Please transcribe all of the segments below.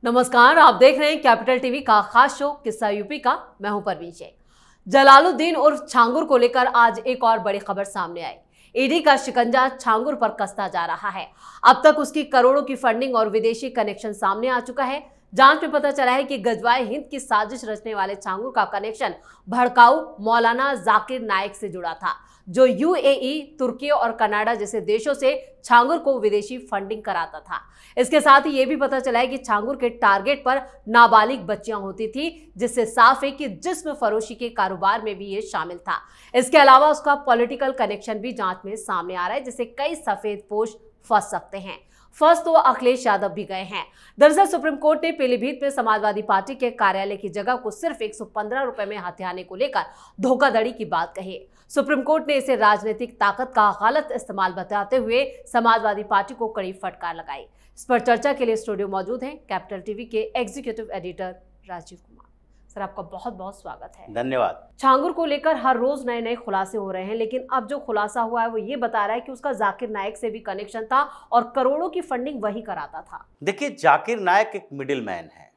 नमस्कार, आप देख रहे हैं कैपिटल टीवी का खास शो किस्सा यूपी का। मैं हूं परवीन शेख। जलालुद्दीन उर्फ छांगुर को लेकर आज एक और बड़ी खबर सामने आई। ईडी का शिकंजा छांगुर पर कसता जा रहा है। अब तक उसकी करोड़ों की फंडिंग और विदेशी कनेक्शन सामने आ चुका है। जांच में पता चला है कि गजवाए हिंद की साजिश रचने वाले छांगुर का कनेक्शन भड़काऊ मौलाना जाकिर नायक से जुड़ा था, जो यूएई, तुर्की और कनाडा जैसे देशों से छांगुर को विदेशी फंडिंग कराता था। इसके साथ ही यह भी पता चला है कि छांगुर के टारगेट पर नाबालिग बच्चियां होती थी, जिससे साफ है कि जिस्म फरोशी के कारोबार में भी ये शामिल था। इसके अलावा उसका पॉलिटिकल कनेक्शन भी जांच में सामने आ रहा है, जिससे कई सफेदपोश फंस सकते हैं। फर्स्ट तो अखिलेश यादव भी गए हैं। दरअसल सुप्रीम कोर्ट ने पीलीभीत में समाजवादी पार्टी के कार्यालय की जगह को सिर्फ 115 रुपए में हथियाने को लेकर धोखाधड़ी की बात कही। सुप्रीम कोर्ट ने इसे राजनीतिक ताकत का गलत इस्तेमाल बताते हुए समाजवादी पार्टी को कड़ी फटकार लगाई। इस पर चर्चा के लिए स्टूडियो मौजूद हैं कैपिटल टीवी के executive editor Rajiv Kumar. Sir, आपका बहुत बहुत स्वागत है। धन्यवाद। छांगुर को लेकर हर रोज नए नए खुलासे हो रहे हैं, लेकिन अब जो खुलासा हुआ है वो ये बता रहा है कि उसका जाकिर नायक से भी कनेक्शन था और करोड़ों की फंडिंग वही कराता था। देखिए, जाकिर नायक एक मिडिल मैन है,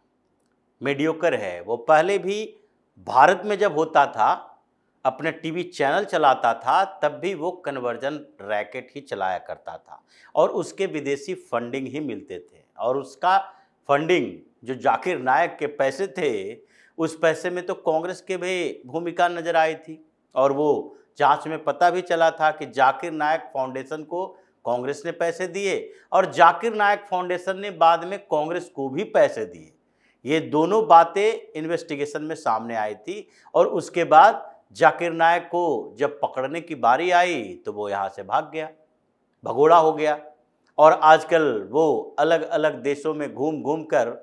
मीडियोकर है। वो पहले भी भारत में जब होता था, अपने टीवी चैनल चलाता था, तब भी वो कन्वर्जन रैकेट ही चलाया करता था और उसके विदेशी फंडिंग ही मिलते थे। और उसका फंडिंग जो जाकिर नायक के पैसे थे, उस पैसे में तो कांग्रेस के भी भूमिका नजर आई थी। और वो जांच में पता भी चला था कि जाकिर नायक फाउंडेशन को कांग्रेस ने पैसे दिए और जाकिर नायक फाउंडेशन ने बाद में कांग्रेस को भी पैसे दिए। ये दोनों बातें इन्वेस्टिगेशन में सामने आई थी। और उसके बाद जाकिर नायक को जब पकड़ने की बारी आई तो वो यहाँ से भाग गया, भगोड़ा हो गया। और आजकल वो अलग अलग देशों में घूम घूम कर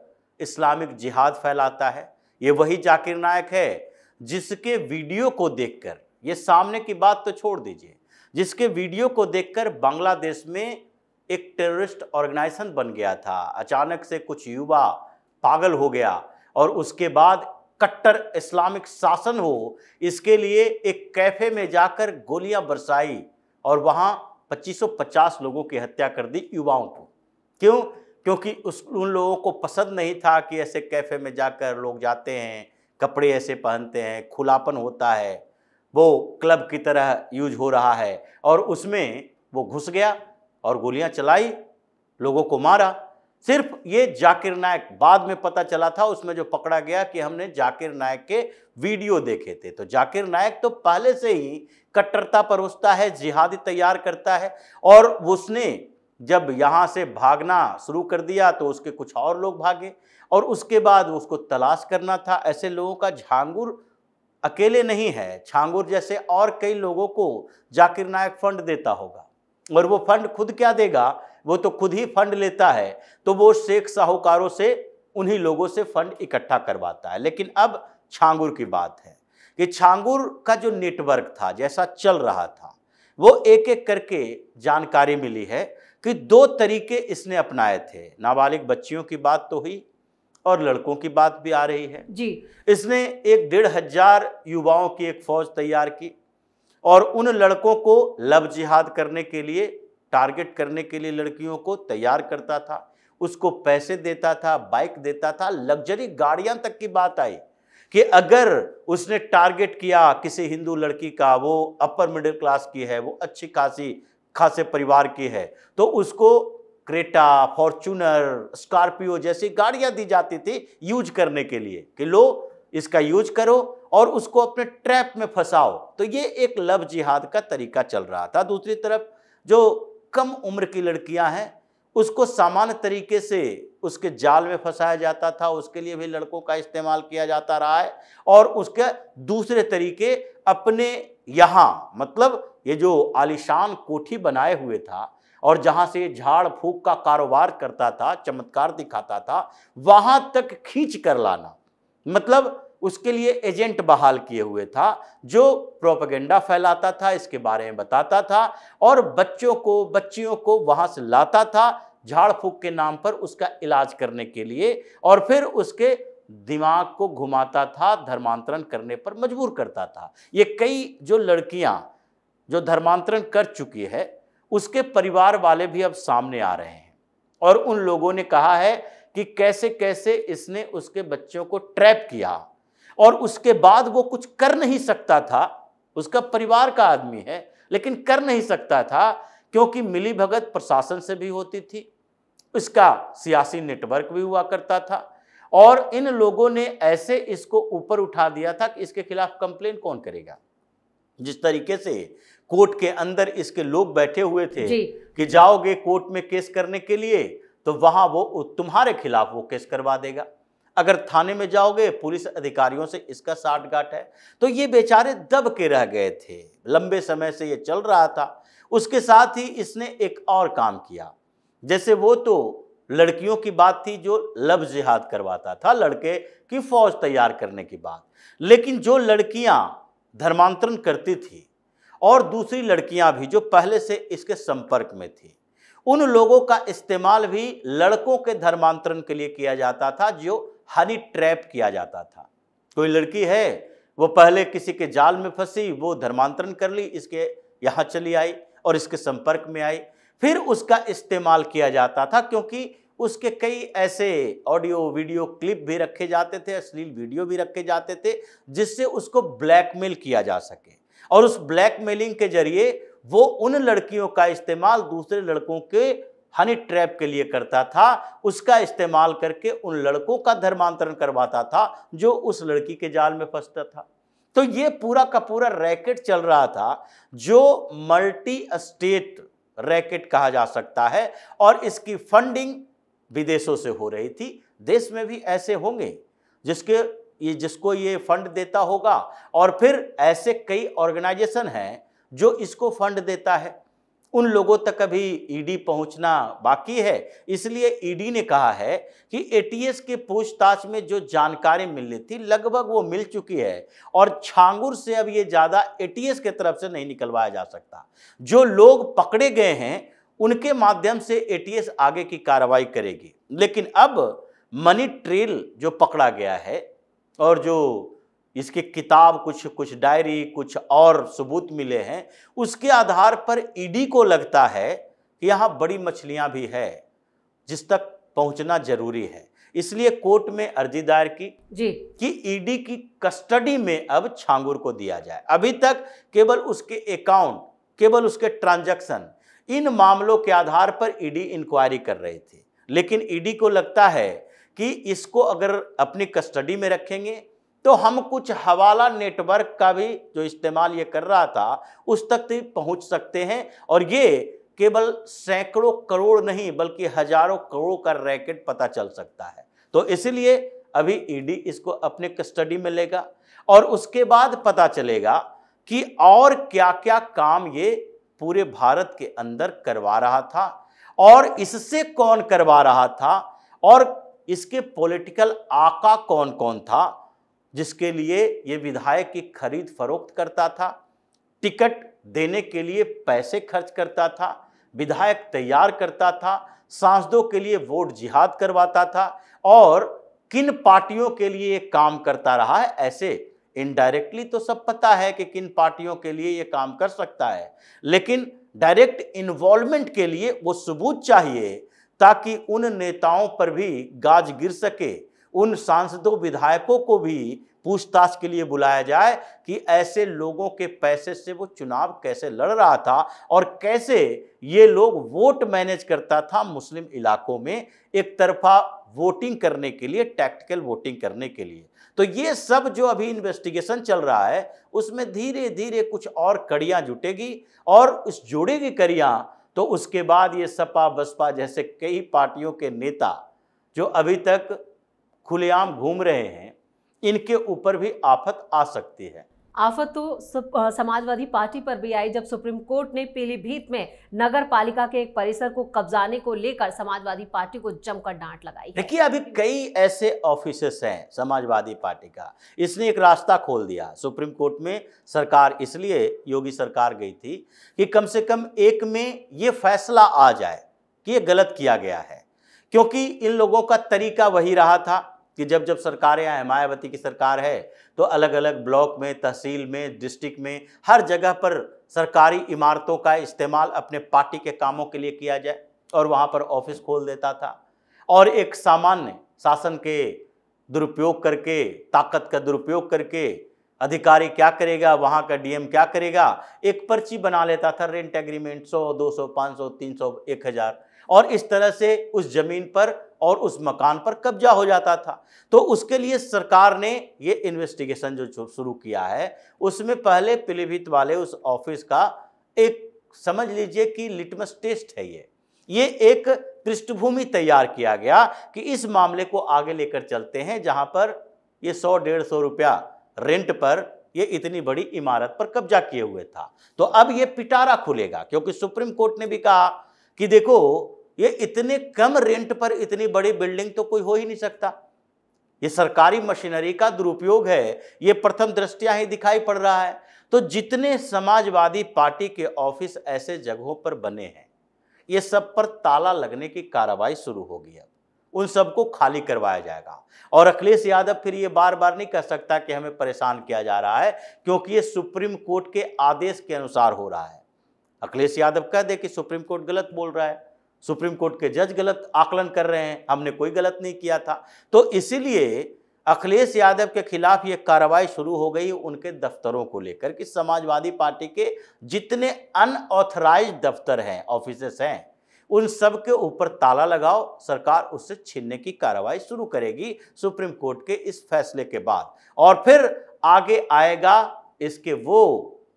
इस्लामिक जिहाद फैलाता है। ये वही जाकिर नायक है जिसके वीडियो को देखकर, ये सामने की बात तो छोड़ दीजिए, जिसके वीडियो को देखकर बांग्लादेश में एक टेररिस्ट ऑर्गेनाइजेशन बन गया था। अचानक से कुछ युवा पागल हो गया और उसके बाद कट्टर इस्लामिक शासन हो, इसके लिए एक कैफे में जाकर गोलियां बरसाई और वहां 2550 लोगों की हत्या कर दी, युवाओं को। क्यों? क्योंकि उन लोगों को पसंद नहीं था कि ऐसे कैफे में जाकर लोग जाते हैं, कपड़े ऐसे पहनते हैं, खुलापन होता है, वो क्लब की तरह यूज हो रहा है। और उसमें वो घुस गया और गोलियां चलाई, लोगों को मारा। सिर्फ ये जाकिर नायक, बाद में पता चला था उसमें जो पकड़ा गया कि हमने जाकिर नायक के वीडियो देखे थे। तो जाकिर नायक तो पहले से ही कट्टरता परोसता है, जिहादी तैयार करता है। और उसने जब यहाँ से भागना शुरू कर दिया तो उसके कुछ और लोग भागे और उसके बाद उसको तलाश करना था। ऐसे लोगों का छांगुर अकेले नहीं है, छांगुर जैसे और कई लोगों को जाकिर नायक फंड देता होगा। और वो फंड खुद क्या देगा, वो तो खुद ही फंड लेता है। तो वो शेख साहूकारों से, उन्हीं लोगों से फंड इकट्ठा करवाता है। लेकिन अब छांगुर की बात है कि छांगुर का जो नेटवर्क था, जैसा चल रहा था, वो एक एक करके जानकारी मिली है कि 2 तरीके इसने अपनाए थे। नाबालिग बच्चियों की बात तो हुई और लड़कों की बात भी आ रही है जी। इसने 1-1,500 युवाओं की एक फौज तैयार की और उन लड़कों को लव जिहाद करने के लिए, टारगेट करने के लिए लड़कियों को तैयार करता था, उसको पैसे देता था, बाइक देता था, लग्जरी गाड़ियां तक की बात आई कि अगर उसने टारगेट किया किसी हिंदू लड़की का, वो अपर मिडिल क्लास की है, वो अच्छी खासे परिवार की है, तो उसको क्रेटा, फॉर्च्यूनर, स्कॉर्पियो जैसी गाड़ियां दी जाती थी यूज करने के लिए कि लो इसका यूज करो और उसको अपने ट्रैप में फंसाओ। तो ये एक लव जिहाद का तरीका चल रहा था। दूसरी तरफ जो कम उम्र की लड़कियां हैं, उसको सामान्य तरीके से उसके जाल में फंसाया जाता था, उसके लिए भी लड़कों का इस्तेमाल किया जाता रहा है। और उसके दूसरे तरीके अपने यहाँ, मतलब ये जो आलीशान कोठी बनाए हुए था और जहां से झाड़ फूक का कारोबार करता था, चमत्कार दिखाता था, वहां तक खींच कर लाना, मतलब उसके लिए एजेंट बहाल किए हुए था जो प्रोपेगेंडा फैलाता था, इसके बारे में बताता था और बच्चियों को वहां से लाता था झाड़ फूक के नाम पर उसका इलाज करने के लिए और फिर उसके दिमाग को घुमाता था, धर्मांतरण करने पर मजबूर करता था। ये कई जो लड़कियां जो धर्मांतरण कर चुकी है, उसके परिवार वाले भी अब सामने आ रहे हैं और उन लोगों ने कहा है कि कैसे कैसे इसने उसके बच्चों को ट्रैप किया, और उसके बाद वो कुछ कर नहीं सकता था। उसका परिवार का आदमी है लेकिन कर नहीं सकता था, क्योंकि मिलीभगत प्रशासन से भी होती थी, इसका सियासी नेटवर्क भी हुआ करता था, और इन लोगों ने ऐसे इसको ऊपर उठा दिया था कि इसके खिलाफ कंप्लेन कौन करेगा। जिस तरीके से कोर्ट के अंदर इसके लोग बैठे हुए थे कि जाओगे कोर्ट में केस करने के लिए तो वहां वो तुम्हारे खिलाफ वो केस करवा देगा, अगर थाने में जाओगे पुलिस अधिकारियों से इसका साठगांठ है। तो ये बेचारे दब के रह गए थे, लंबे समय से ये चल रहा था। उसके साथ ही इसने एक और काम किया, जैसे वो तो लड़कियों की बात थी जो लव जिहाद करवाता था, लड़के की फौज तैयार करने की बात, लेकिन जो लड़कियां धर्मांतरण करती थी और दूसरी लड़कियां भी जो पहले से इसके संपर्क में थी, उन लोगों का इस्तेमाल भी लड़कों के धर्मांतरण के लिए किया जाता था, जो हनी ट्रैप किया जाता था। कोई लड़की है, वो पहले किसी के जाल में फंसी, वो धर्मांतरण कर ली, इसके यहाँ चली आई और इसके संपर्क में आई, फिर उसका इस्तेमाल किया जाता था, क्योंकि उसके कई ऐसे ऑडियो वीडियो क्लिप भी रखे जाते थे, अश्लील वीडियो भी रखे जाते थे, जिससे उसको ब्लैकमेल किया जा सके, और उस ब्लैकमेलिंग के जरिए वो उन लड़कियों का इस्तेमाल दूसरे लड़कों के हनी ट्रैप के लिए करता था, उसका इस्तेमाल करके उन लड़कों का धर्मांतरण करवाता था जो उस लड़की के जाल में फंसता था। तो ये पूरा का पूरा रैकेट चल रहा था, जो मल्टी स्टेट रैकेट कहा जा सकता है, और इसकी फंडिंग विदेशों से हो रही थी। देश में भी ऐसे होंगे जिसको ये फंड देता होगा, और फिर ऐसे कई ऑर्गेनाइजेशन हैं जो इसको फंड देता है। उन लोगों तक अभी ईडी पहुंचना बाकी है, इसलिए ईडी ने कहा है कि एटीएस के पूछताछ में जो जानकारी मिलनी थी लगभग वो मिल चुकी है, और छांगुर से अब ये ज़्यादा एटीएस के तरफ से नहीं निकलवाया जा सकता। जो लोग पकड़े गए हैं उनके माध्यम से एटीएस आगे की कार्रवाई करेगी, लेकिन अब मनी ट्रेल जो पकड़ा गया है और जो इसकी किताब, कुछ डायरी, कुछ और सबूत मिले हैं, उसके आधार पर ईडी को लगता है कि यहाँ बड़ी मछलियाँ भी है जिस तक पहुँचना जरूरी है। इसलिए कोर्ट में अर्जी दायर की कि ईडी की कस्टडी में अब छांगुर को दिया जाए। अभी तक केवल उसके अकाउंट, केवल उसके ट्रांजैक्शन, इन मामलों के आधार पर ईडी इंक्वायरी कर रही थी, लेकिन ईडी को लगता है कि इसको अगर अपनी कस्टडी में रखेंगे तो हम कुछ हवाला नेटवर्क का भी जो इस्तेमाल ये कर रहा था उस तक भी पहुंच सकते हैं, और ये केवल सैकड़ों करोड़ नहीं बल्कि हजारों करोड़ का रैकेट पता चल सकता है। तो इसलिए अभी ईडी इसको अपने कस्टडी में लेगा, और उसके बाद पता चलेगा कि और क्या क्या काम ये पूरे भारत के अंदर करवा रहा था, और इससे कौन करवा रहा था, और इसके पॉलिटिकल आका कौन कौन था जिसके लिए ये विधायक की खरीद फरोख्त करता था, टिकट देने के लिए पैसे खर्च करता था, विधायक तैयार करता था, सांसदों के लिए वोट जिहाद करवाता था, और किन पार्टियों के लिए ये काम करता रहा है। ऐसे इनडायरेक्टली तो सब पता है कि किन पार्टियों के लिए ये काम कर सकता है, लेकिन डायरेक्ट इन्वॉल्वमेंट के लिए वो सबूत चाहिए, ताकि उन नेताओं पर भी गाज गिर सके, उन सांसदों विधायकों को भी पूछताछ के लिए बुलाया जाए कि ऐसे लोगों के पैसे से वो चुनाव कैसे लड़ रहा था, और कैसे ये लोग वोट मैनेज करता था मुस्लिम इलाकों में एक तरफा वोटिंग करने के लिए, टैक्टिकल वोटिंग करने के लिए। तो ये सब जो अभी इन्वेस्टिगेशन चल रहा है उसमें धीरे धीरे कुछ और कड़ियां जुटेगी, और उस जुड़ेगी कड़ियां तो उसके बाद ये सपा बसपा जैसे कई पार्टियों के नेता जो अभी तक खुलेआम घूम रहे हैं, इनके ऊपर भी आफत आ सकती है। आफत तो समाजवादी पार्टी पर भी आई जब सुप्रीम कोर्ट ने पीलीभीत में नगर पालिका के एक परिसर को कब्जाने को लेकर समाजवादी पार्टी को जमकर डांट लगाई। देखिए, अभी कई ऐसे ऑफिसेस हैं समाजवादी पार्टी का, इसने एक रास्ता खोल दिया। सुप्रीम कोर्ट में सरकार, इसलिए योगी सरकार गई थी कि कम से कम एक में ये फैसला आ जाए कि ये गलत किया गया है, क्योंकि इन लोगों का तरीका वही रहा था कि जब जब सरकारें, यहाँ मायावती की सरकार है तो अलग अलग ब्लॉक में, तहसील में, डिस्ट्रिक्ट में, हर जगह पर सरकारी इमारतों का इस्तेमाल अपने पार्टी के कामों के लिए किया जाए, और वहाँ पर ऑफिस खोल देता था। और एक सामान्य शासन के दुरुपयोग करके, ताकत का दुरुपयोग करके अधिकारी क्या करेगा, वहाँ का डीएम क्या करेगा, एक पर्ची बना लेता था, रेंट एग्रीमेंट 100, 200, 500, 300, 1000, और इस तरह से उस जमीन पर और उस मकान पर कब्जा हो जाता था। तो उसके लिए सरकार ने ये इन्वेस्टिगेशन जो शुरू किया है, उसमें पहले पीलीभीत वाले उस ऑफिस का एक समझ लीजिए कि लिटमस टेस्ट है। ये एक पृष्ठभूमि तैयार किया गया कि इस मामले को आगे लेकर चलते हैं, जहां पर ये 100-150 रुपया रेंट पर ये इतनी बड़ी इमारत पर कब्जा किए हुए था। तो अब ये पिटारा खुलेगा, क्योंकि सुप्रीम कोर्ट ने भी कहा कि देखो ये इतने कम रेंट पर इतनी बड़ी बिल्डिंग तो कोई हो ही नहीं सकता, ये सरकारी मशीनरी का दुरुपयोग है, ये प्रथम दृष्टया ही दिखाई पड़ रहा है। तो जितने समाजवादी पार्टी के ऑफिस ऐसे जगहों पर बने हैं, ये सब पर ताला लगने की कार्रवाई शुरू होगी। अब उन सबको खाली करवाया जाएगा, और अखिलेश यादव फिर ये बार बार नहीं कह सकता कि हमें परेशान किया जा रहा है, क्योंकि ये सुप्रीम कोर्ट के आदेश के अनुसार हो रहा है। अखिलेश यादव कह दे कि सुप्रीम कोर्ट गलत बोल रहा है, सुप्रीम कोर्ट के जज गलत आकलन कर रहे हैं, हमने कोई गलत नहीं किया था। तो इसीलिए अखिलेश यादव के खिलाफ ये कार्रवाई शुरू हो गई उनके दफ्तरों को लेकर कि समाजवादी पार्टी के जितने अनऑथराइज्ड दफ्तर हैं, ऑफिसेस हैं, उन सब के ऊपर ताला लगाओ। सरकार उससे छीनने की कार्रवाई शुरू करेगी सुप्रीम कोर्ट के इस फैसले के बाद। और फिर आगे आएगा इसके वो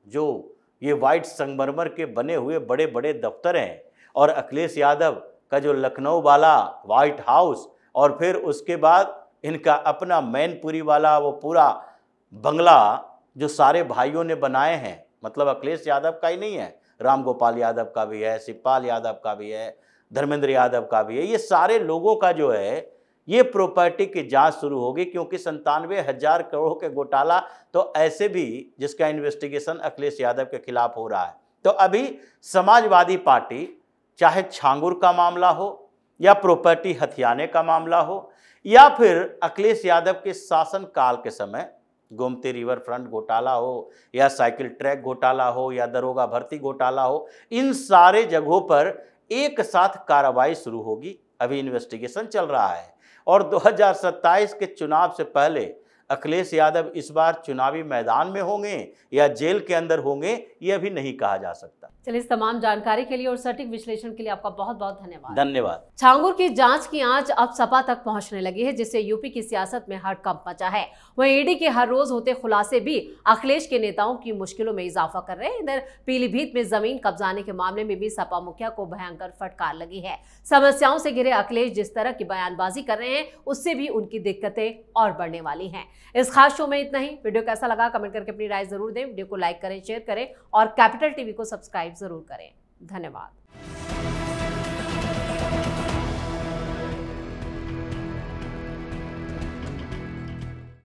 जो ये व्हाइट संगमरमर के बने हुए बड़े बड़े दफ्तर हैं, और अखिलेश यादव का जो लखनऊ वाला व्हाइट हाउस, और फिर उसके बाद इनका अपना मैनपुरी वाला वो पूरा बंगला जो सारे भाइयों ने बनाए हैं, मतलब अखिलेश यादव का ही नहीं है, राम गोपाल यादव का भी है, शिवपाल यादव का भी है, धर्मेंद्र यादव का भी है, ये सारे लोगों का जो है ये प्रॉपर्टी की जांच शुरू होगी, क्योंकि 97,000 करोड़ के घोटाला तो ऐसे भी जिसका इन्वेस्टिगेशन अखिलेश यादव के खिलाफ हो रहा है। तो अभी समाजवादी पार्टी चाहे छांगुर का मामला हो, या प्रॉपर्टी हथियाने का मामला हो, या फिर अखिलेश यादव के शासन काल के समय गोमती रिवर फ्रंट घोटाला हो, या साइकिल ट्रैक घोटाला हो, या दरोगा भर्ती घोटाला हो, इन सारे जगहों पर एक साथ कार्रवाई शुरू होगी। अभी इन्वेस्टिगेशन चल रहा है, और 2027 के चुनाव से पहले अखिलेश यादव इस बार चुनावी मैदान में होंगे या जेल के अंदर होंगे, ये अभी नहीं कहा जा सकता। चलिए, इस तमाम जानकारी के लिए और सटीक विश्लेषण के लिए आपका बहुत बहुत धन्यवाद। छांगुर की जांच की आंच अब सपा तक पहुंचने लगी है, जिससे यूपी की सियासत में हड़कंप मचा है। वहीं ईडी के हर रोज होते खुलासे भी अखिलेश के नेताओं की मुश्किलों में इजाफा कर रहे हैं। इधर पीलीभीत में जमीन कब्जाने के मामले में भी सपा मुखिया को भयंकर फटकार लगी है। समस्याओं से घिरे अखिलेश जिस तरह की बयानबाजी कर रहे हैं, उससे भी उनकी दिक्कतें और बढ़ने वाली हैं। इस खास शो में इतना ही। वीडियो कैसा लगा कमेंट करके अपनी राय जरूर दें। वीडियो को लाइक करें, शेयर करें और कैपिटल टीवी को सब्सक्राइब जरूर करें। धन्यवाद।